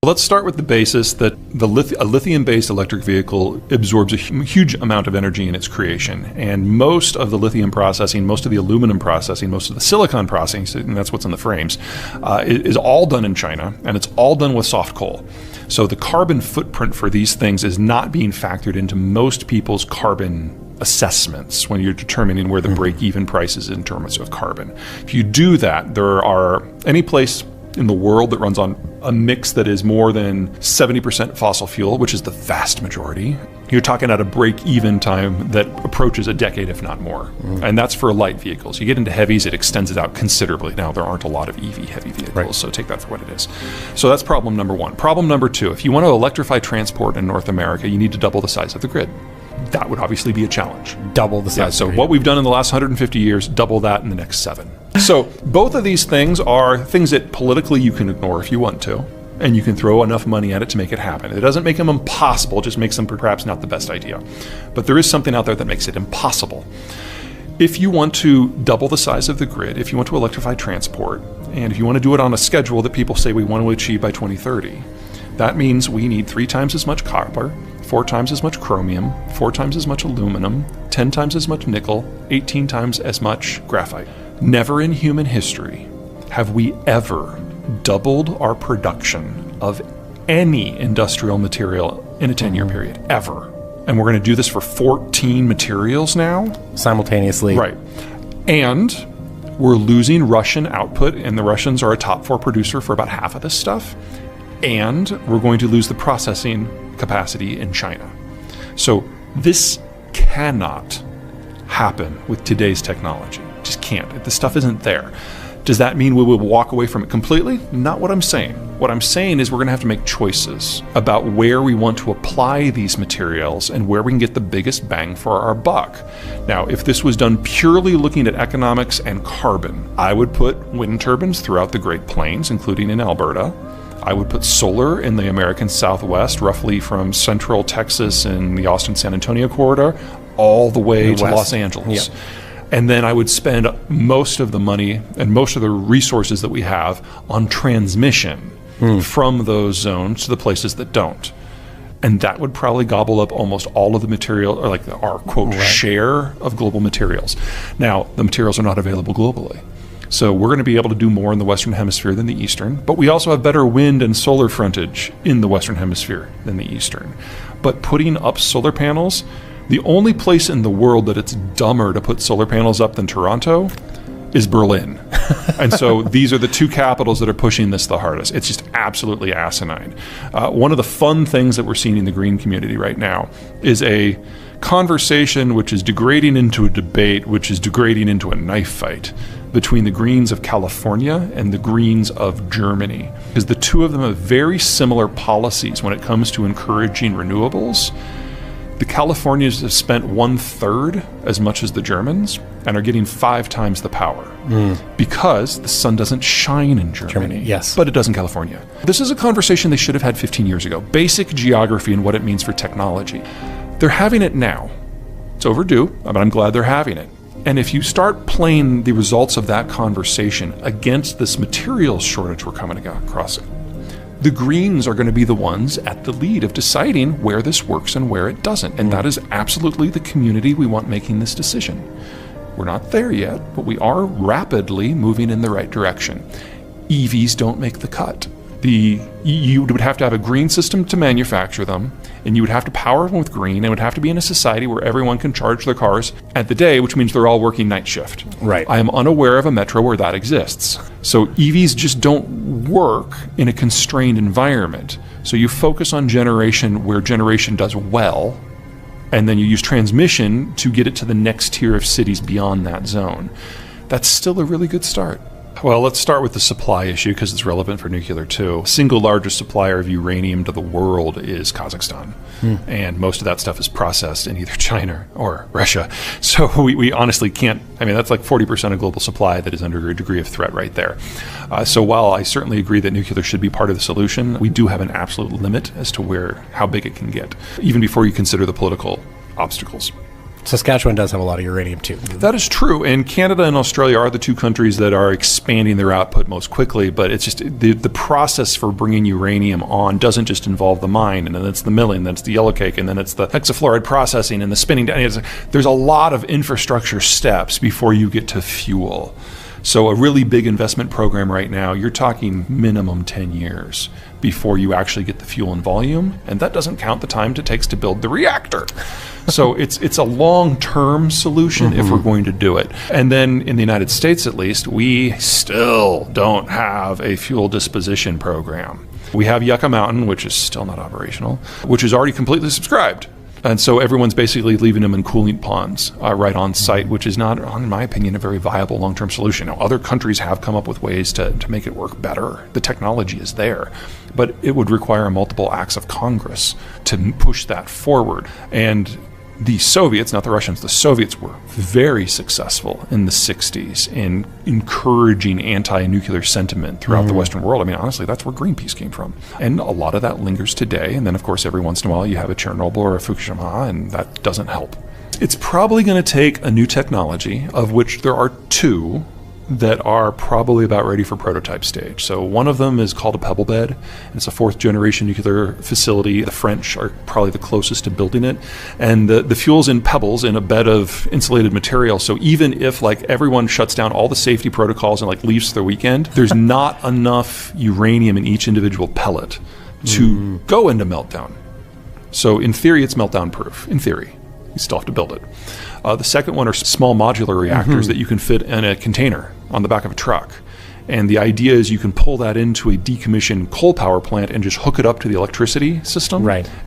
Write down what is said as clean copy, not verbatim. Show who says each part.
Speaker 1: Let's start with the basis that a lithium-based electric vehicle absorbs a huge amount of energy in its creation. And most of the lithium processing, most of the aluminum processing, most of the silicon processing, and that's what's in the frames, is all done in China, and it's all done with soft coal. So the carbon footprint for these things is not being factored into most people's carbon assessments when you're determining where the break-even price is in terms of carbon. If you do that, there are any place in the world that runs on a mix that is more than 70% fossil fuel, which is the vast majority, you're talking at a break-even time that approaches a decade, if not more. And that's for light vehicles. You get into heavies, it extends it out considerably. Now, there aren't a lot of EV heavy vehicles, so take that for what it is. So that's problem number one. Problem number two, if you want to electrify transport in North America, you need to double the size of the grid. That would obviously be a challenge.
Speaker 2: Double the size.
Speaker 1: Yeah, so what we've done in the last 150 years, double that in the next 7. So both of these things are things that politically you can ignore if you want to, and you can throw enough money at it to make it happen. It doesn't make them impossible, just makes them perhaps not the best idea. But there is something out there that makes it impossible. If you want to double the size of the grid, if you want to electrify transport, and if you want to do it on a schedule that people say we want to achieve by 2030, that means we need 3 times as much copper, 4 times as much chromium, 4 times as much aluminum, 10 times as much nickel, 18 times as much graphite. Never in human history have we ever doubled our production of any industrial material in a 10-year period, ever. And we're going to do this for 14 materials now?
Speaker 2: Simultaneously.
Speaker 1: Right. And we're losing Russian output, and the Russians are a top 4 producer for about half of this stuff. And we're going to lose the processing capacity in China. So this cannot happen with today's technology. It just can't. The stuff isn't there. Does that mean we will walk away from it completely? Not what I'm saying. What I'm saying is we're going to have to make choices about where we want to apply these materials and where we can get the biggest bang for our buck. Now, if this was done purely looking at economics and carbon, I would put wind turbines throughout the Great Plains, including in Alberta. I would put solar in the American Southwest, roughly from central Texas and the Austin-San Antonio corridor, all the way to Los Angeles. Yep. And then I would spend most of the money and most of the resources that we have on transmission from those zones to the places that don't. And that would probably gobble up almost all of the material, or like our, quote, share of global materials. Now, the materials are not available globally. So we're going to be able to do more in the Western Hemisphere than the Eastern, but we also have better wind and solar frontage in the Western Hemisphere than the Eastern. But putting up solar panels, the only place in the world that it's dumber to put solar panels up than Toronto is Berlin. And so these are the 2 capitals that are pushing this the hardest. It's just absolutely asinine. One of the fun things that we're seeing in the green community right now is a conversation which is degrading into a debate, which is degrading into a knife fight between the Greens of California and the Greens of Germany. Because the 2 of them have very similar policies when it comes to encouraging renewables. The Californians have spent 1/3 as much as the Germans and are getting 5 times the power because the sun doesn't shine in Germany.
Speaker 2: Yes.
Speaker 1: But it does in California. This is a conversation they should have had 15 years ago. Basic geography and what it means for technology. They're having it now. It's overdue, but I'm glad they're having it. And if you start playing the results of that conversation against this materials shortage we're coming across, the Greens are going to be the ones at the lead of deciding where this works and where it doesn't. And that is absolutely the community we want making this decision. We're not there yet, but we are rapidly moving in the right direction. EVs don't make the cut. You would have to have a green system to manufacture them, and you would have to power them with green, and it would have to be in a society where everyone can charge their cars at the day, which means they're all working night shift.
Speaker 2: Right.
Speaker 1: I am unaware of a metro where that exists. So EVs just don't work in a constrained environment. So you focus on generation where generation does well, and then you use transmission to get it to the next tier of cities beyond that zone. That's still a really good start. Well, let's start with the supply issue because it's relevant for nuclear too. Single largest supplier of uranium to the world is Kazakhstan. And most of that stuff is processed in either China or Russia. So we honestly can't, that's like 40% of global supply that is under a degree of threat right there. So while I certainly agree that nuclear should be part of the solution, we do have an absolute limit as to how big it can get, even before you consider the political obstacles
Speaker 2: Saskatchewan does have a lot of uranium too.
Speaker 1: That is true. And Canada and Australia are the two countries that are expanding their output most quickly. But it's just the process for bringing uranium on doesn't just involve the mine, and then it's the milling, then it's the yellowcake, and then it's the hexafluoride processing and the spinning down. There's a lot of infrastructure steps before you get to fuel. So a really big investment program right now, you're talking minimum 10 years before you actually get the fuel in volume, and that doesn't count the time it takes to build the reactor. So it's a long-term solution if we're going to do it. And then in the United States, at least, we still don't have a fuel disposition program. We have Yucca Mountain, which is still not operational, which is already completely subscribed. And so everyone's basically leaving them in coolant ponds right on site, which is not, in my opinion, a very viable long-term solution. Now, other countries have come up with ways to make it work better. The technology is there, but it would require multiple acts of Congress to push that forward. And the Soviets, not the Russians, the Soviets were very successful in the 60s in encouraging anti-nuclear sentiment throughout the Western world. I mean, honestly, that's where Greenpeace came from. And a lot of that lingers today. And then, of course, every once in a while you have a Chernobyl or a Fukushima, and that doesn't help. It's probably going to take a new technology, of which there are two that are probably about ready for prototype stage. So one of them is called a pebble bed. It's a fourth generation nuclear facility. The French are probably the closest to building it. And the fuel's in pebbles in a bed of insulated material. So even if like everyone shuts down all the safety protocols and like leaves for the weekend, there's not enough uranium in each individual pellet to go into meltdown. So in theory, it's meltdown proof. In theory. You still have to build it. The second one are small modular reactors that you can fit in a container on the back of a truck. And the idea is you can pull that into a decommissioned coal power plant and just hook it up to the electricity system.
Speaker 2: Right.